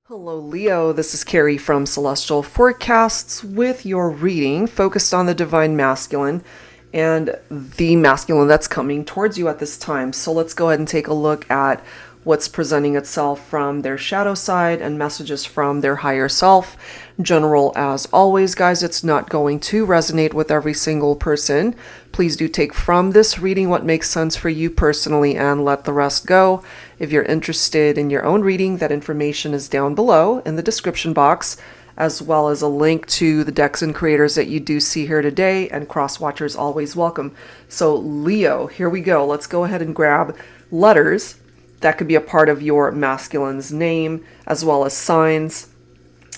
Hello, Leo. This is Carrie from Celestial Forecasts with your reading focused on the divine masculine and the masculine that's coming towards you at this time. So let's go ahead and take a look at what's presenting itself from their shadow side and messages from their higher self. General as always, guys, it's not going to resonate with every single person. Please do take from this reading what makes sense for you personally and let the rest go. If you're interested in your own reading, that information is down below in the description box, as well as a link to the decks and creators that you do see here today, and cross watchers always welcome. So Leo, here we go. Let's go ahead and grab letters that could be a part of your masculine's name, as well as signs.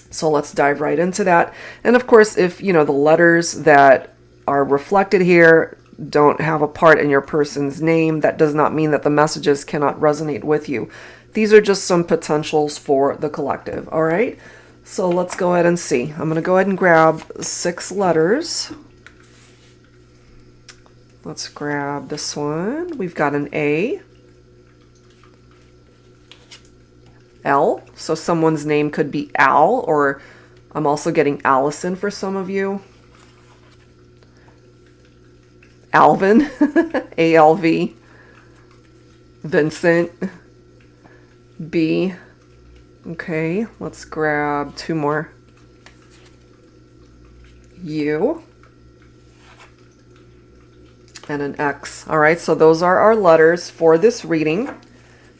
So let's dive right into that. And of course, if the letters that are reflected here don't have a part in your person's name, that does not mean that the messages cannot resonate with you. These are just some potentials for the collective, all right? So let's go ahead and see. I'm going to go ahead and grab 6 letters. Let's grab this one. We've got an A. L, so someone's name could be Al, or I'm also getting Allison for some of you. Alvin, A-L-V. Vincent, B. Okay, let's grab 2 more. U. And an X. All right, so those are our letters for this reading.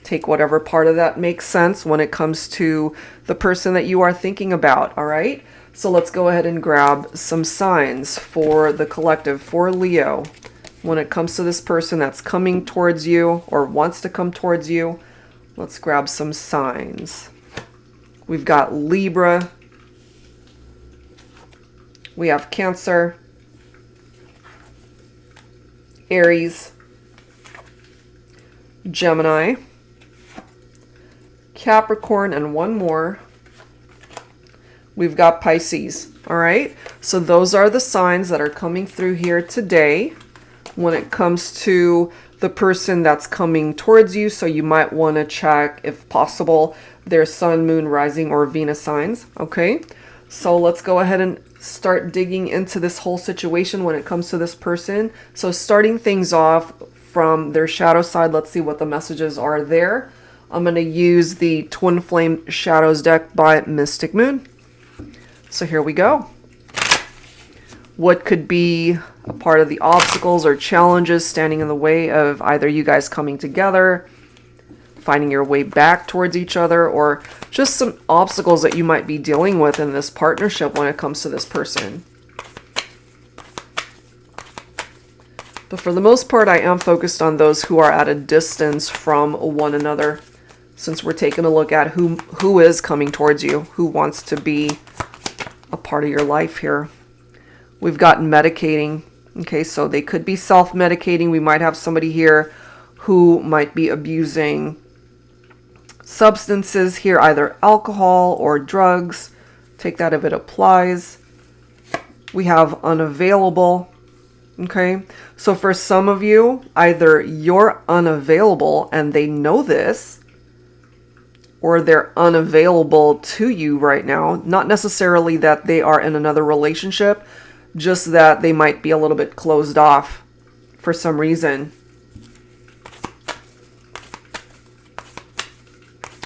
Take whatever part of that makes sense when it comes to the person that you are thinking about, all right? So let's go ahead and grab some signs for the collective, for Leo. When it comes to this person that's coming towards you or wants to come towards you, let's grab some signs. We've got Libra. We have Cancer. Aries. Gemini. Capricorn, and one more. We've got Pisces. All right, so those are the signs that are coming through here today when it comes to the person that's coming towards you. So you might want to check, if possible, their sun, moon, rising, or Venus signs. Okay, so let's go ahead and start digging into this whole situation when it comes to this person. So starting things off from their shadow side, let's see what the messages are there. I'm going to use the Twin Flame Shadows deck by Mystic Moon. So here we go. What could be a part of the obstacles or challenges standing in the way of either you guys coming together, finding your way back towards each other, or just some obstacles that you might be dealing with in this partnership when it comes to this person? But for the most part, I am focused on those who are at a distance from one another, since we're taking a look at who is coming towards you, who wants to be a part of your life here. We've got medicating. Okay, so they could be self-medicating. We might have somebody here who might be abusing substances here, either alcohol or drugs. Take that if it applies. We have unavailable. Okay, so for some of you, either you're unavailable and they know this, or they're unavailable to you right now. Not necessarily that they are in another relationship, just that they might be a little bit closed off for some reason.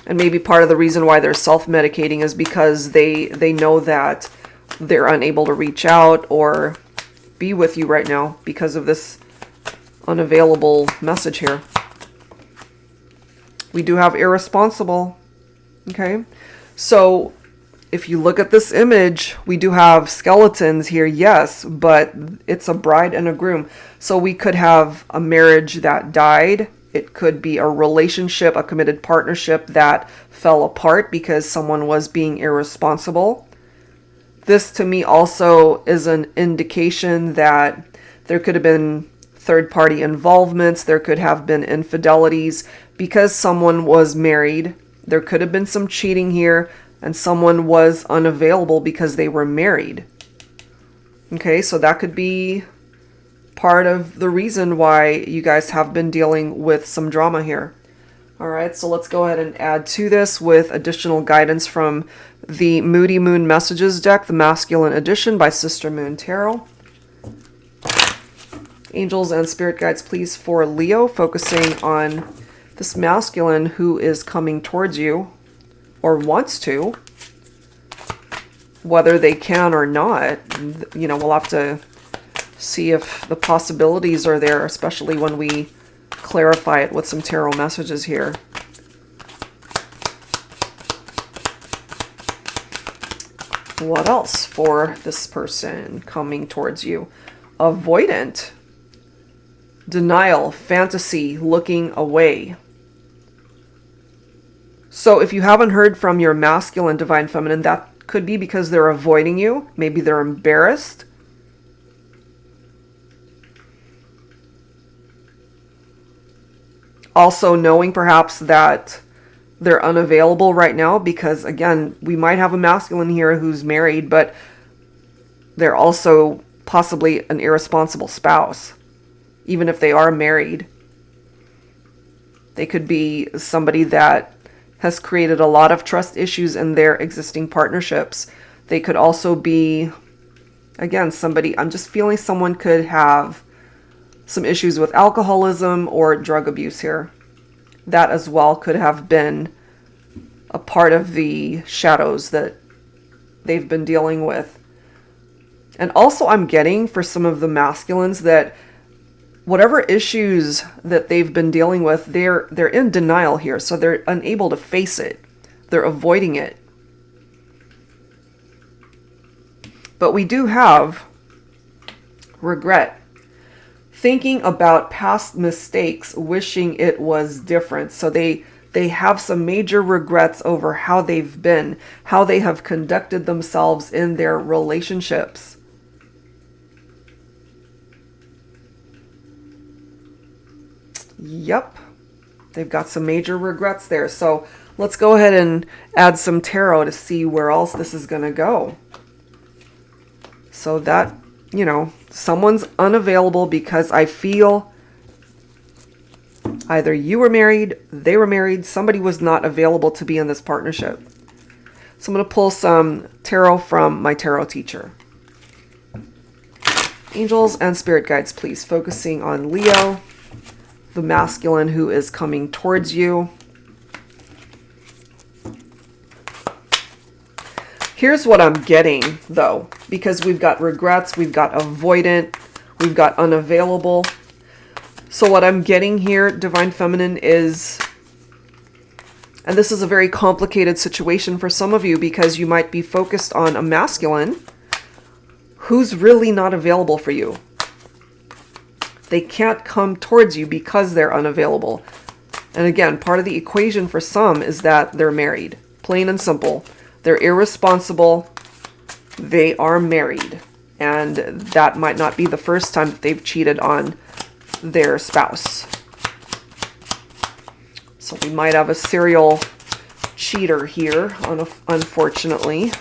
And maybe part of the reason why they're self-medicating is because they know that they're unable to reach out or be with you right now because of this unavailable message here. We do have irresponsible. Okay, so if you look at this image, we do have skeletons here, yes, but it's a bride and a groom. So we could have a marriage that died. It could be a relationship, a committed partnership that fell apart because someone was being irresponsible. This to me also is an indication that there could have been third-party involvements. There could have been infidelities because someone was married. There could have been some cheating here, and someone was unavailable because they were married. Okay, so that could be part of the reason why you guys have been dealing with some drama here. All right, so let's go ahead and add to this with additional guidance from the Moody Moon Messages deck, the Masculine Edition by Sister Moon Tarot. Angels and spirit guides, please, for Leo, focusing on this masculine who is coming towards you or wants to. Whether they can or not, you know, we'll have to see if the possibilities are there, especially when we clarify it with some tarot messages here. What else for this person coming towards you? Avoidant, denial, fantasy, looking away. So if you haven't heard from your masculine divine feminine, that could be because they're avoiding you. Maybe they're embarrassed. Also knowing perhaps that they're unavailable right now because, again, we might have a masculine here who's married, but they're also possibly an irresponsible spouse. Even if they are married, they could be somebody that has created a lot of trust issues in their existing partnerships. They could also be, again, somebody, I'm just feeling someone could have some issues with alcoholism or drug abuse here. That as well could have been a part of the shadows that they've been dealing with. And also I'm getting for some of the masculines that whatever issues that they've been dealing with, they're in denial here. So they're unable to face it. They're avoiding it. But we do have regret. Thinking about past mistakes, wishing it was different. So they have some major regrets over how they've been, how they have conducted themselves in their relationships. Yep, they've got some major regrets there. So let's go ahead and add some tarot to see where else this is going to go. So that, you know, someone's unavailable because I feel either you were married, they were married, somebody was not available to be in this partnership. So I'm going to pull some tarot from my tarot teacher. Angels and spirit guides, please, focusing on Leo, the masculine who is coming towards you. Here's what I'm getting, though, because we've got regrets, we've got avoidant, we've got unavailable. So what I'm getting here, Divine Feminine, is, and this is a very complicated situation for some of you because you might be focused on a masculine who's really not available for you. They can't come towards you because they're unavailable. And again, part of the equation for some is that they're married. Plain and simple. They're irresponsible. They are married. And that might not be the first time that they've cheated on their spouse. So we might have a serial cheater here, unfortunately.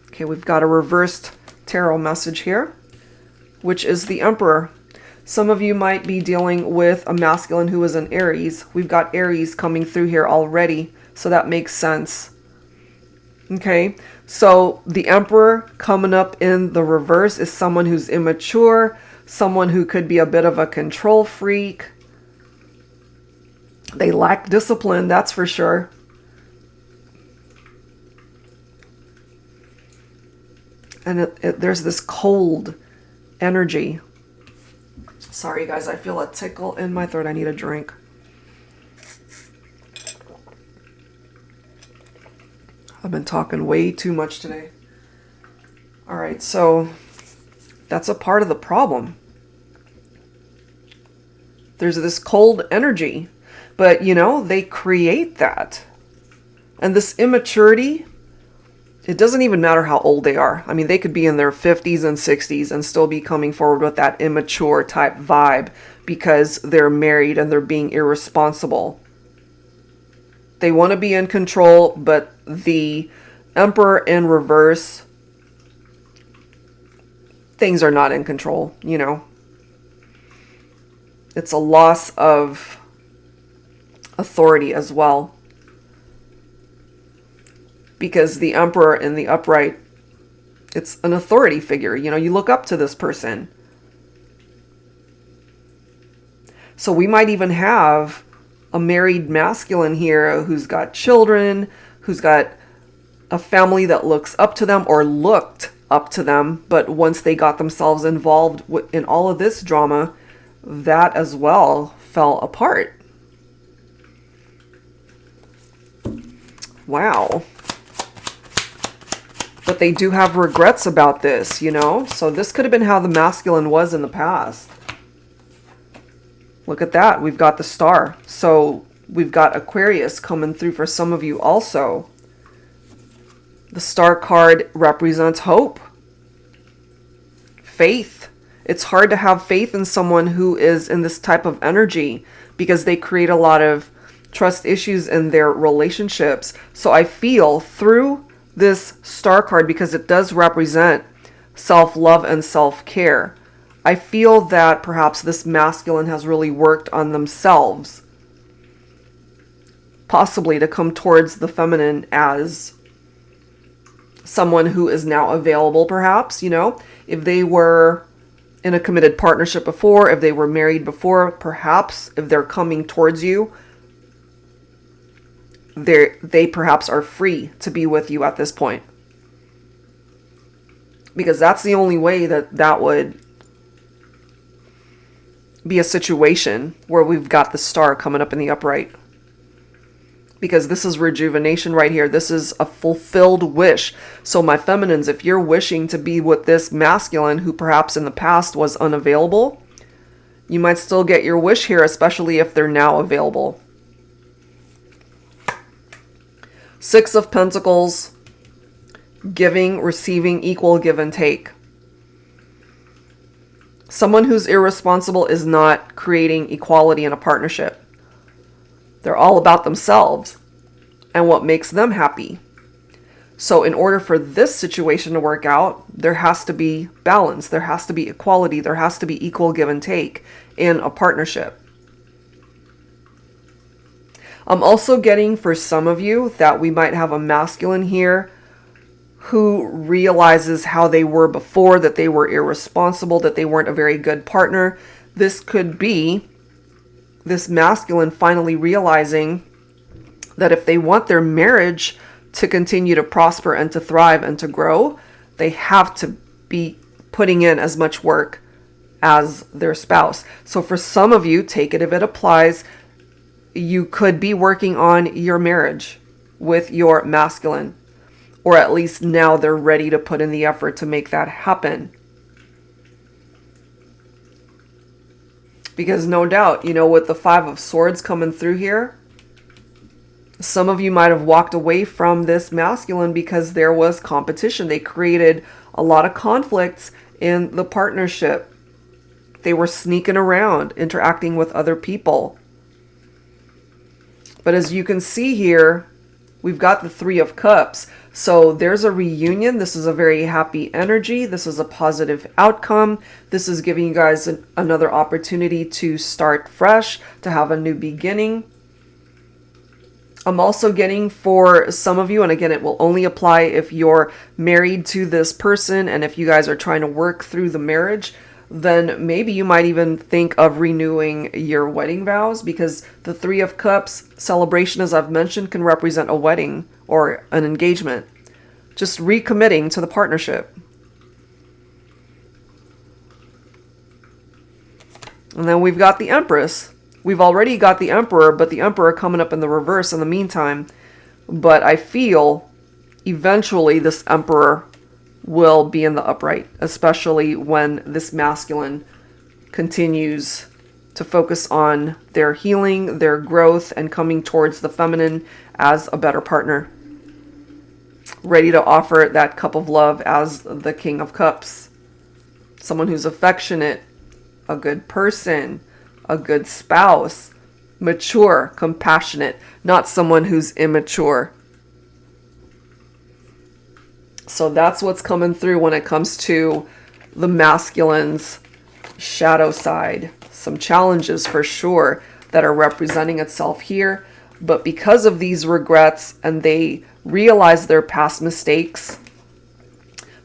Okay, we've got a reversed tarot message here, which is the Emperor. Some of you might be dealing with a masculine who is an Aries. We've got Aries coming through here already, so that makes sense. Okay, so the Emperor coming up in the reverse is someone who's immature, someone who could be a bit of a control freak. They lack discipline, that's for sure. And there's this cold energy. Sorry, guys, I feel a tickle in my throat. I need a drink. I've been talking way too much today. All right, so that's a part of the problem. There's this cold energy, but, you know, they create that. And this immaturity, it doesn't even matter how old they are. I mean, they could be in their 50s and 60s and still be coming forward with that immature type vibe because they're married and they're being irresponsible. They want to be in control, but the Emperor in reverse, things are not in control, you know. It's a loss of authority as well. Because the Emperor in the upright, it's an authority figure. You know, you look up to this person. So we might even have a married masculine here who's got children, who's got a family that looks up to them or looked up to them. But once they got themselves involved in all of this drama, that as well fell apart. Wow. But they do have regrets about this, you know? So this could have been how the masculine was in the past. Look at that. We've got the star. So we've got Aquarius coming through for some of you also. The star card represents hope. Faith. It's hard to have faith in someone who is in this type of energy because they create a lot of trust issues in their relationships. So I feel through this star card, because it does represent self-love and self-care, I feel that perhaps this masculine has really worked on themselves, possibly to come towards the feminine as someone who is now available, perhaps, you know, if they were in a committed partnership before, if they were married before, perhaps if they're coming towards you, they perhaps are free to be with you at this point. Because that's the only way that would be a situation where we've got the star coming up in the upright. Because this is rejuvenation right here. This is a fulfilled wish. So my feminines, if you're wishing to be with this masculine who perhaps in the past was unavailable, you might still get your wish here, especially if they're now available. Six of Pentacles, giving, receiving, equal give and take. Someone who's irresponsible is not creating equality in a partnership. They're all about themselves and what makes them happy. So in order for this situation to work out, there has to be balance. There has to be equality. There has to be equal give and take in a partnership. I'm also getting for some of you that we might have a masculine here who realizes how they were before, that they were irresponsible, that they weren't a very good partner. This could be this masculine finally realizing that if they want their marriage to continue to prosper and to thrive and to grow, they have to be putting in as much work as their spouse. So for some of you, take it if it applies, you could be working on your marriage with your masculine, or at least now they're ready to put in the effort to make that happen. Because no doubt, you know, with the Five of Swords coming through here, some of you might have walked away from this masculine because there was competition. They created a lot of conflicts in the partnership. They were sneaking around, interacting with other people. But as you can see here, we've got the Three of Cups. So there's a reunion. This is a very happy energy. This is a positive outcome. This is giving you guys another opportunity to start fresh, to have a new beginning. I'm also getting for some of you, and again, it will only apply if you're married to this person and if you guys are trying to work through the marriage, then maybe you might even think of renewing your wedding vows, because the Three of Cups celebration, as I've mentioned, can represent a wedding or an engagement. Just recommitting to the partnership. And then we've got the Empress. We've already got the Emperor, but the Emperor coming up in the reverse in the meantime. But I feel eventually this Emperor will be in the upright, especially when this masculine continues to focus on their healing, their growth, and coming towards the feminine as a better partner. Ready to offer that cup of love as the King of Cups. Someone who's affectionate, a good person, a good spouse, mature, compassionate, not someone who's immature. So that's what's coming through when it comes to the masculine's shadow side. some challenges for sure that are representing itself here. But because of these regrets and they realize their past mistakes,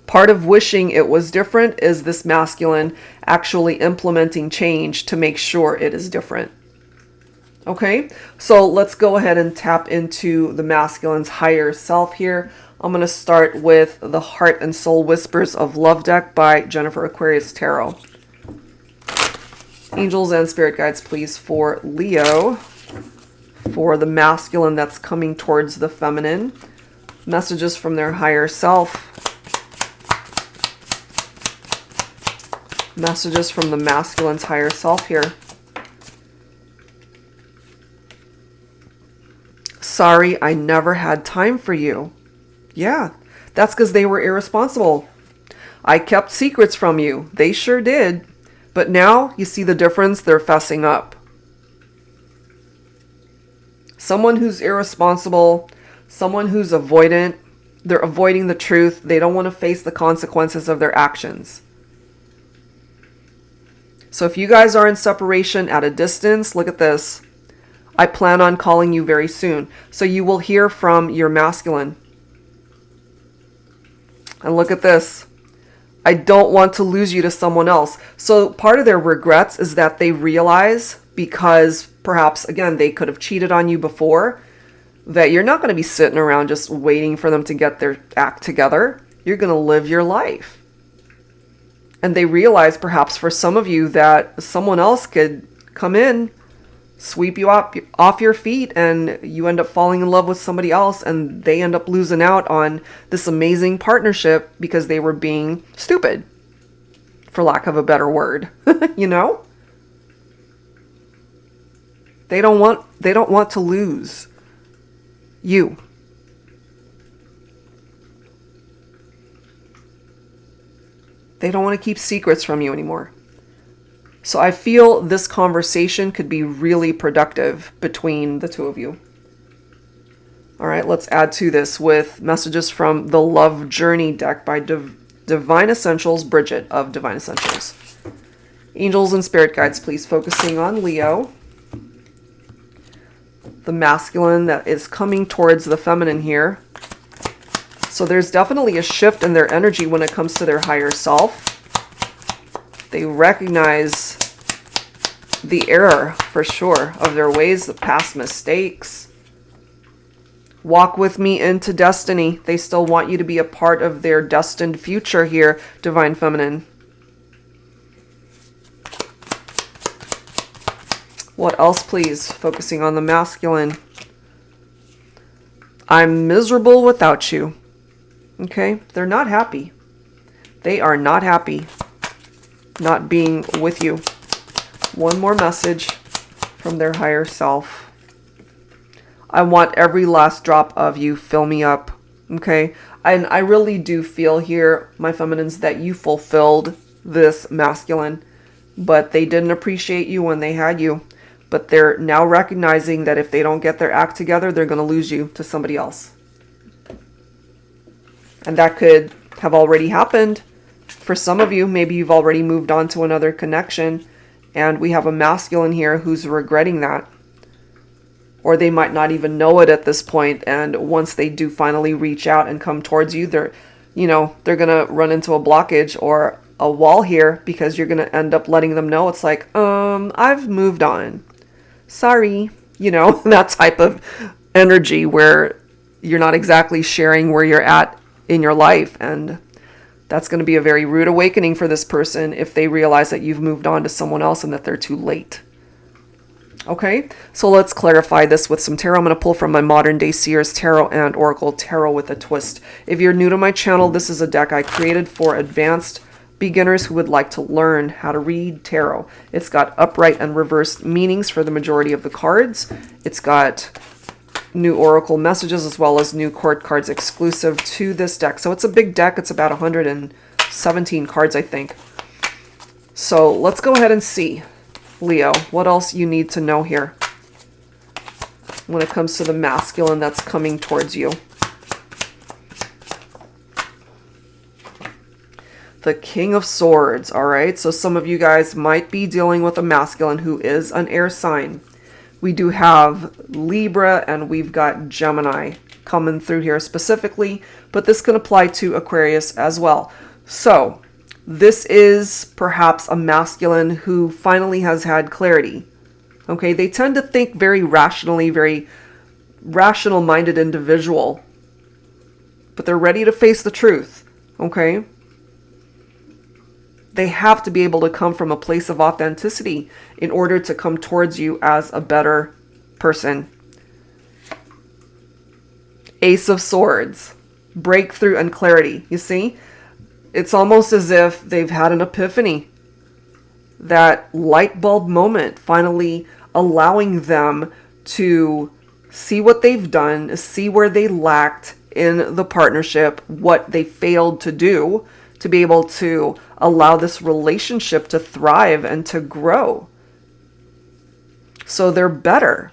part of wishing it was different is this masculine actually implementing change to make sure it is different. Okay, so let's go ahead and tap into the masculine's higher self here. I'm going to start with the Heart and Soul Whispers of Love deck by Jennifer Aquarius Tarot. Angels and spirit guides, please, for Leo, for the masculine that's coming towards the feminine. Messages from their higher self. Messages from the masculine's higher self here. Sorry, I never had time for you. Yeah, that's because they were irresponsible. I kept secrets from you. They sure did. But now you see the difference. They're fessing up. Someone who's irresponsible, someone who's avoidant, they're avoiding the truth. They don't want to face the consequences of their actions. So if you guys are in separation at a distance, look at this. I plan on calling you very soon. So you will hear from your masculine. And look at this. I don't want to lose you to someone else. So part of their regrets is that they realize, because perhaps, again, they could have cheated on you before, that you're not going to be sitting around just waiting for them to get their act together. You're going to live your life. And they realize, perhaps for some of you, that someone else could come in, sweep you off your feet, and you end up falling in love with somebody else, and they end up losing out on this amazing partnership because they were being stupid, for lack of a better word. You know? They don't want to lose you. They don't want to keep secrets from you anymore. So I feel this conversation could be really productive between the two of you. All right, let's add to this with messages from the Love Journey deck by Divine Essentials, Bridget of Divine Essentials. Angels and spirit guides, please, focusing on Leo. The masculine that is coming towards the feminine here. So there's definitely a shift in their energy when it comes to their higher self. They recognize the error, for sure, of their ways, the past mistakes. Walk with me into destiny. They still want you to be a part of their destined future here, Divine Feminine. What else, please? Focusing on the masculine. I'm miserable without you. Okay? They're not happy. They are not happy not being with you. One more message from their higher self. I want every last drop of you. Fill me up. Okay? And I really do feel here, my feminines, that you fulfilled this masculine, but they didn't appreciate you when they had you. But they're now recognizing that if they don't get their act together, they're going to lose you to somebody else. And that could have already happened. For some of you, maybe you've already moved on to another connection, and we have a masculine here who's regretting that. Or they might not even know it at this point, and once they do finally reach out and come towards you, they're going to run into a blockage or a wall here, because you're going to end up letting them know it's like, I've moved on. Sorry. That type of energy where you're not exactly sharing where you're at in your life, and that's going to be a very rude awakening for this person if they realize that you've moved on to someone else and that they're too late. Okay, so let's clarify this with some tarot. I'm going to pull from my Modern Day Seers Tarot and Oracle Tarot with a twist. If you're new to my channel, this is a deck I created for advanced beginners who would like to learn how to read tarot. It's got upright and reversed meanings for the majority of the cards. It's got new oracle messages as well as new court cards exclusive to this deck. So it's a big deck. It's about 117 cards, I think. So let's go ahead and see, Leo, what else you need to know here when it comes to the masculine that's coming towards you. the King of Swords, all right? So some of you guys might be dealing with a masculine who is an air sign. We do have Libra and we've got Gemini coming through here specifically, but this can apply to Aquarius as well. So this is perhaps a masculine who finally has had clarity. Okay, they tend to think very rationally, very rational-minded individual, but they're ready to face the truth. Okay, they have to be able to come from a place of authenticity in order to come towards you as a better person. Ace of Swords, breakthrough and clarity. You see, it's almost as if they've had an epiphany. That light bulb moment finally allowing them to see what they've done, see where they lacked in the partnership, what they failed to do to be able to allow this relationship to thrive and to grow. So they're better.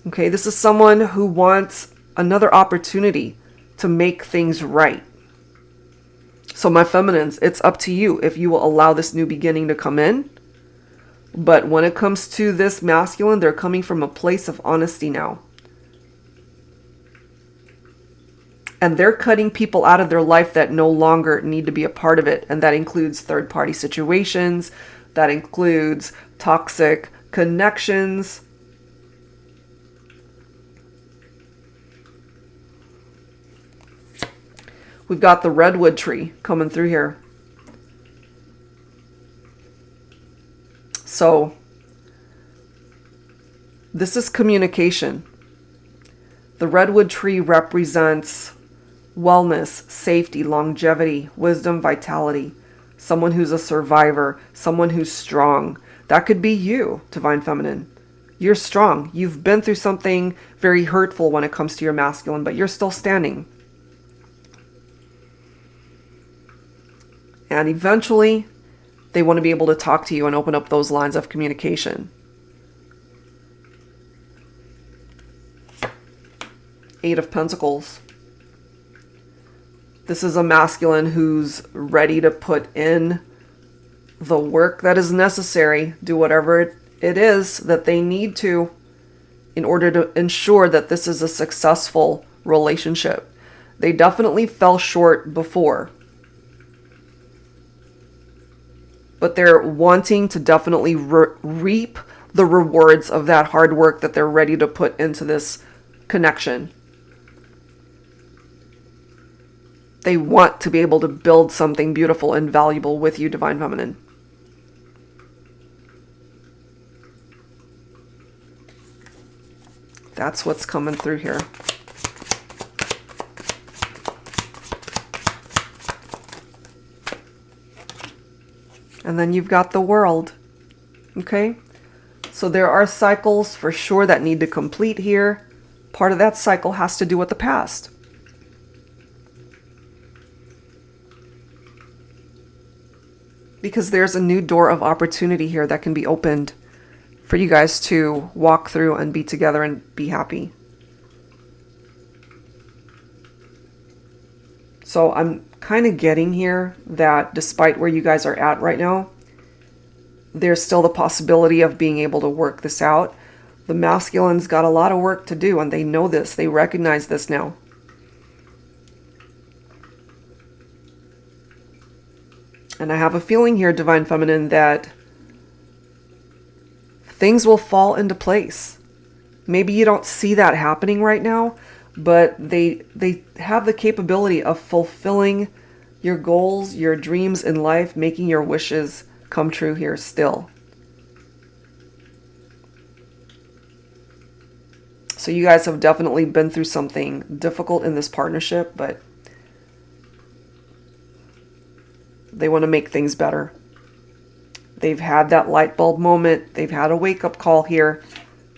Okay, this is someone who wants another opportunity to make things right. So my feminines, it's up to you if you will allow this new beginning to come in. But when it comes to this masculine, they're coming from a place of honesty now. And they're cutting people out of their life that no longer need to be a part of it. And that includes third-party situations. That includes toxic connections. We've got the redwood tree coming through here. So this is communication. The redwood tree represents wellness, safety, longevity, wisdom, vitality. Someone who's a survivor, someone who's strong. That could be you, Divine Feminine. You're strong. You've been through something very hurtful when it comes to your masculine, but you're still standing. And eventually, they want to be able to talk to you and open up those lines of communication. Eight of Pentacles. This is a masculine who's ready to put in the work that is necessary, do whatever it is that they need to in order to ensure that this is a successful relationship. They definitely fell short before, but they're wanting to definitely reap the rewards of that hard work that they're ready to put into this connection. They want to be able to build something beautiful and valuable with you, Divine Feminine. That's what's coming through here. And then you've got the World. Okay? So there are cycles for sure that need to complete here. Part of that cycle has to do with the past. Because there's a new door of opportunity here that can be opened for you guys to walk through and be together and be happy. So I'm kind of getting here that despite where you guys are at right now, there's still the possibility of being able to work this out. The masculine's got a lot of work to do, and they know this. They recognize this now. And I have a feeling here, Divine Feminine, that things will fall into place. Maybe you don't see that happening right now, but they have the capability of fulfilling your goals, your dreams in life, making your wishes come true here still. So you guys have definitely been through something difficult in this partnership, but they want to make things better. They've had that light bulb moment. They've had a wake-up call here.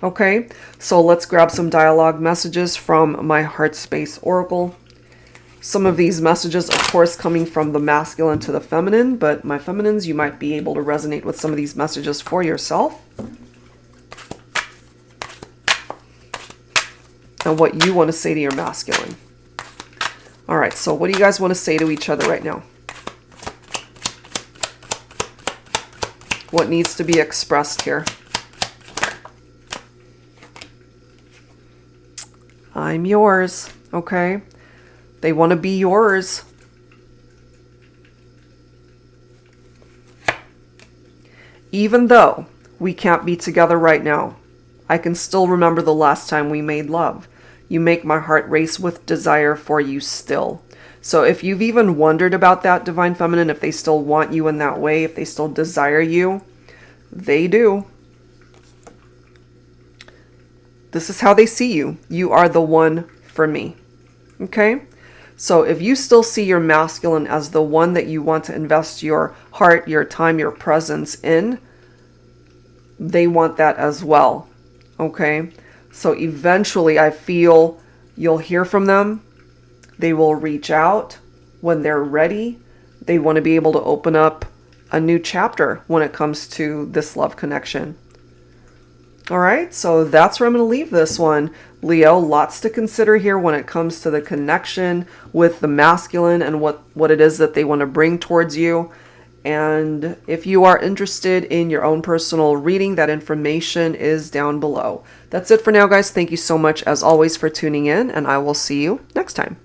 Okay, so let's grab some dialogue messages from my Heart Space Oracle. Some of these messages, of course, coming from the masculine to the feminine, but my feminines, you might be able to resonate with some of these messages for yourself. And what you want to say to your masculine. All right, so what do you guys want to say to each other right now? What needs to be expressed here? I'm yours, okay? They want to be yours. Even though we can't be together right now, I can still remember the last time we made love. You make my heart race with desire for you still. So if you've even wondered about that, Divine Feminine, if they still want you in that way, if they still desire you, they do. This is how they see you. You are the one for me. Okay? So if you still see your masculine as the one that you want to invest your heart, your time, your presence in, they want that as well. Okay? So eventually I feel you'll hear from them. They will reach out when they're ready. They want to be able to open up a new chapter when it comes to this love connection. All right, so that's where I'm going to leave this one. Leo, lots to consider here when it comes to the connection with the masculine and what it is that they want to bring towards you. And if you are interested in your own personal reading, that information is down below. That's it for now, guys. Thank you so much, as always, for tuning in, and I will see you next time.